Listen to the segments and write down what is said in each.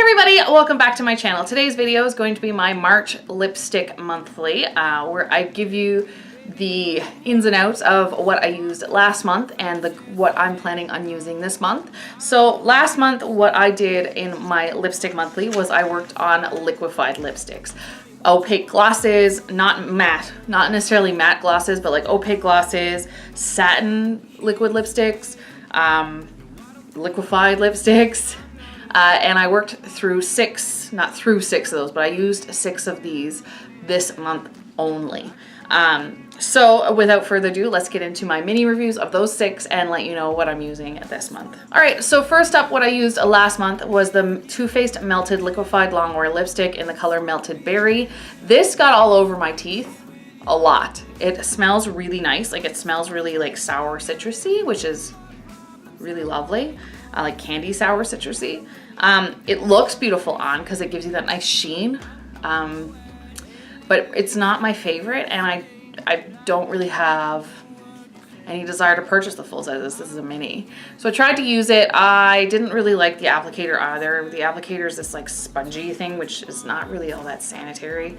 everybody, welcome back to my channel. Today's video is going to be my March lipstick monthly, where I give you the ins and outs of what I used last month and what I'm planning on using this month. So last month, what I did in my lipstick monthly was I worked on liquefied lipsticks. Opaque glosses, not matte, not necessarily matte glosses, but like opaque glosses, satin liquid lipsticks, liquefied lipsticks. And I worked through not through six of those, but I used 6 of these this month only. So without further ado, let's get into my mini reviews of those 6 and let you know what I'm using this month. All right, so first up, what I used last month was the Too Faced Melted Liquefied Longwear Lipstick in the color Melted Berry. This got all over my teeth a lot. It smells really nice. Like it smells really like sour citrusy, which is really lovely. I like candy sour citrusy. It looks beautiful on because it gives you that nice sheen. But it's not my favorite, and I don't really have any desire to purchase the full size. This is a mini. So I tried to use it. I didn't really like the applicator either. The applicator is this like spongy thing, which is not really all that sanitary.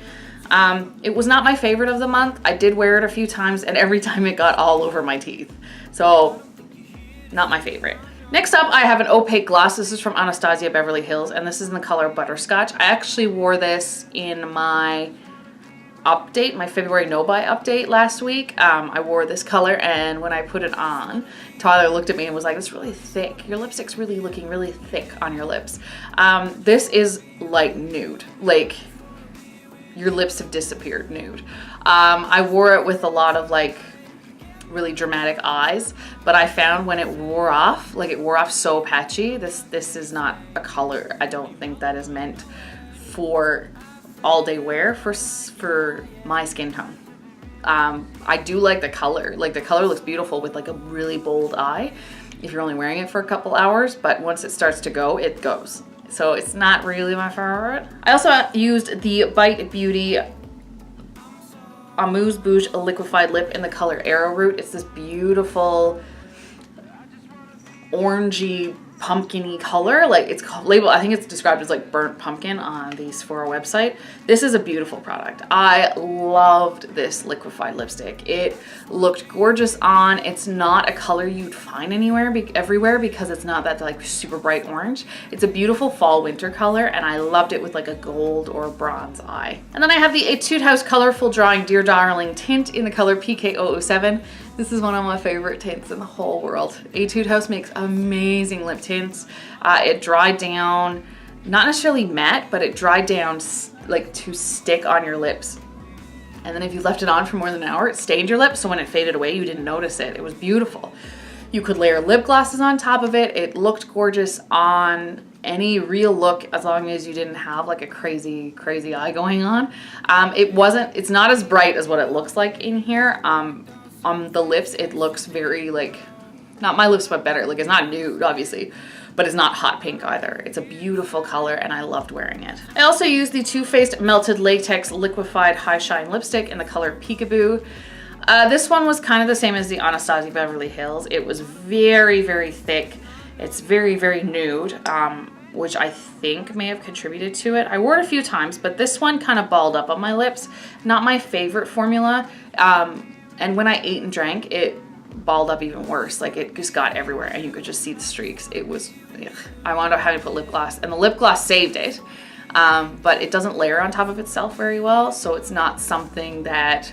It was not my favorite of the month. I did wear it a few times, and every time it got all over my teeth. So not my favorite. Next up, I have an opaque gloss. This is from Anastasia Beverly Hills, and this is in the color Butterscotch. I actually wore this in my update, my February no-buy update last week. I wore this color, and when I put it on, Tyler looked at me and was like, "It's really thick. Your lipstick's really looking really thick on your lips." This is like nude. Like your lips have disappeared nude. I wore it with a lot of like really dramatic eyes, but I found when it wore off, like it wore off so patchy. This is not a color. I don't think that is meant for all day wear for my skin tone. I do like the color. Like the color looks beautiful with like a really bold eye if you're only wearing it for a couple hours, but once it starts to go, it goes. So it's not really my favorite. I also used the Bite Beauty Amuse Bouche liquefied lip in the color Arrowroot. It's this beautiful orangey pumpkin-y color. Like it's labeled, I think it's described as like burnt pumpkin on the Sephora website. This is a beautiful product. I loved this liquefied lipstick. It looked gorgeous on. It's not a color you'd find everywhere because it's not that like super bright orange. It's a beautiful fall winter color, and I loved it with like a gold or bronze eye. And then I have the Etude House Colorful Drawing Dear Darling tint in the color PK007. This is one of my favorite tints in the whole world. Etude House makes amazing lip tints. It dried down, not necessarily matte, but it dried down like to stick on your lips. And then if you left it on for more than an hour, it stained your lips. So when it faded away, you didn't notice it. It was beautiful. You could layer lip glosses on top of it. It looked gorgeous on any real look as long as you didn't have like a crazy eye going on. It's not as bright as what it looks like in here. On the lips, it looks very like, not my lips, but better. Like it's not nude, obviously, but it's not hot pink either. It's a beautiful color, and I loved wearing it. I also used the Too Faced Melted Latex Liquefied High Shine Lipstick in the color Peekaboo. This one was kind of the same as the Anastasia Beverly Hills. It was very, very thick. It's very, very nude, which I think may have contributed to it. I wore it a few times, but this one kind of balled up on my lips. Not my favorite formula. And when I ate and drank, it balled up even worse. Like it just got everywhere, and you could just see the streaks. It was, ugh. I wound up having to put lip gloss, and the lip gloss saved it. But it doesn't layer on top of itself very well, so it's not something that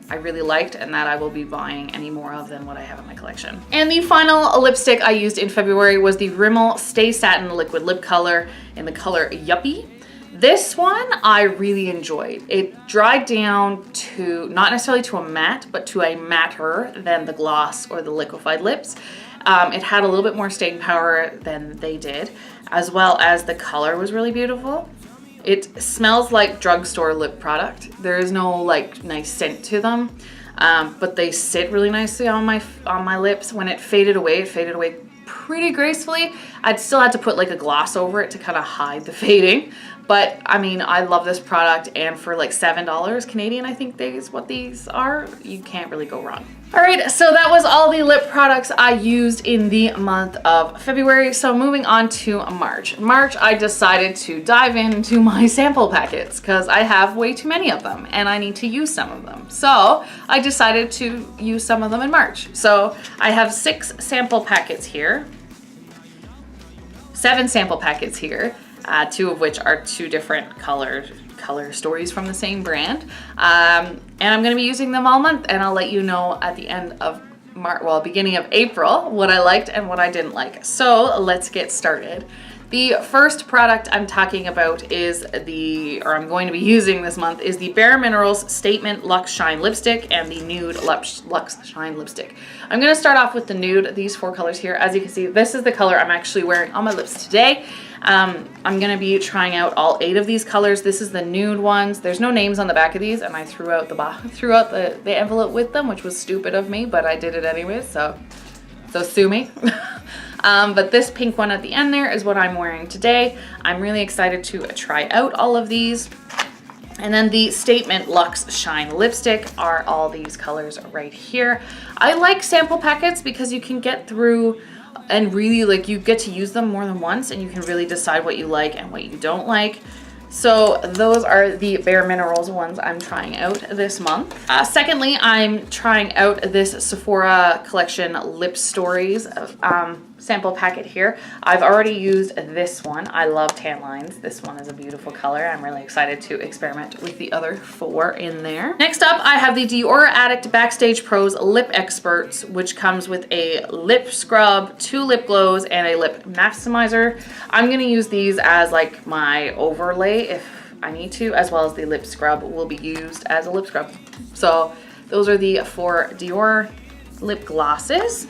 I really liked and that I will be buying any more of than what I have in my collection. And the final lipstick I used in February was the Rimmel Stay Satin Liquid Lip Color in the color Yuppie. This one I really enjoyed. It dried down to, not necessarily to a matte, but to a matter than the gloss or the liquefied lips. It had a little bit more staying power than they did, as well as the color was really beautiful. It smells like drugstore lip product. There is no like nice scent to them, but they sit really nicely on my lips. When it faded away pretty gracefully. I'd still had to put like a gloss over it to kind of hide the fading. But I mean, I love this product, and for like $7 Canadian, I think is what these are, you can't really go wrong. All right, so that was all the lip products I used in the month of February. So moving on to March. March, I decided to dive into my sample packets because I have way too many of them and I need to use some of them. So I decided to use some of them in March. So I have 6 sample packets here, 7 sample packets here, 2 of which are 2 different color stories from the same brand. And I'm gonna be using them all month, and I'll let you know at the end of March, well, beginning of April, what I liked and what I didn't like. So let's get started. The first product I'm talking about is I'm going to be using this month, is the Bare Minerals Statement Luxe Shine Lipstick and the Nude Luxe Shine Lipstick. I'm gonna start off with the nude, these 4 colors here. As you can see, this is the color I'm actually wearing on my lips today. I'm gonna be trying out all 8 of these colors. This is the nude ones. There's no names on the back of these, and I threw out the envelope with them, which was stupid of me, but I did it anyways, so sue me. But this pink one at the end there is what I'm wearing today. I'm really excited to try out all of these. And then the Statement Luxe Shine Lipstick are all these colors right here. I like sample packets because you can get through and really, like, you get to use them more than once and you can really decide what you like and what you don't like. So those are the Bare Minerals ones I'm trying out this month. Secondly, I'm trying out this Sephora Collection Lip Stories sample packet here. I've already used this one. I love tan lines. This one is a beautiful color. I'm really excited to experiment with the other 4 in there. Next up, I have the Dior Addict Backstage Pros Lip Experts, which comes with a lip scrub, 2 lip glows, and a lip maximizer. I'm gonna use these as like my overlay if I need to, as well as the lip scrub will be used as a lip scrub. So those are the 4 Dior lip glosses.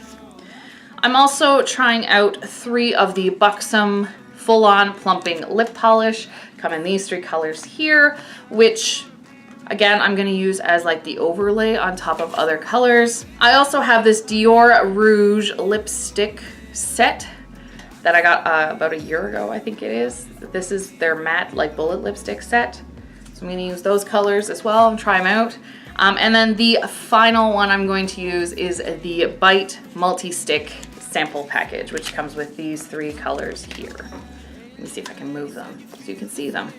I'm also trying out 3 of the Buxom Full-On Plumping Lip Polish. Come in these 3 colors here, which again, I'm gonna use as like the overlay on top of other colors. I also have this Dior Rouge lipstick set that I got about a year ago, I think it is. This is their matte like bullet lipstick set. So I'm gonna use those colors as well and try them out. And then the final one I'm going to use is the Bite Multi-Stick sample package, which comes with these 3 colors here. Let me see if I can move them so you can see them.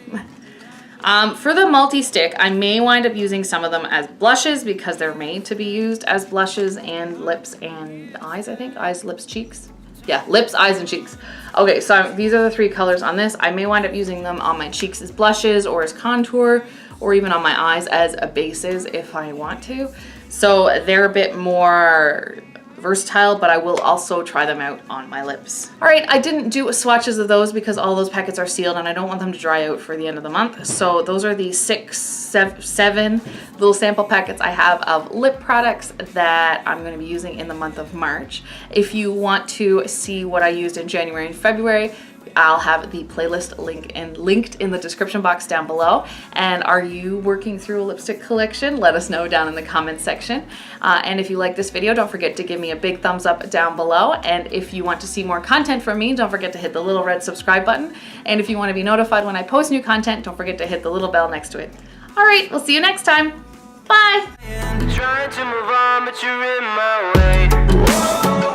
For the multi-stick, I may wind up using some of them as blushes because they're made to be used as blushes and lips and eyes, I think. Eyes, lips, cheeks. Yeah, lips, eyes, and cheeks. Okay, so these are the 3 colors on this. I may wind up using them on my cheeks as blushes or as contour, or even on my eyes as bases if I want to. So they're a bit more versatile, but I will also try them out on my lips. All right, I didn't do swatches of those because all those packets are sealed and I don't want them to dry out for the end of the month. So those are the 7 little sample packets I have of lip products that I'm going to be using in the month of March. If you want to see what I used in January and February, I'll have the playlist linked in the description box down below. And are you working through a lipstick collection? Let us know down in the comments section. And if you like this video, don't forget to give me a big thumbs up down below. And if you want to see more content from me, don't forget to hit the little red subscribe button. And if you want to be notified when I post new content, don't forget to hit the little bell next to it. All right, we'll see you next time. Bye. Trying to move on, but you're in my way.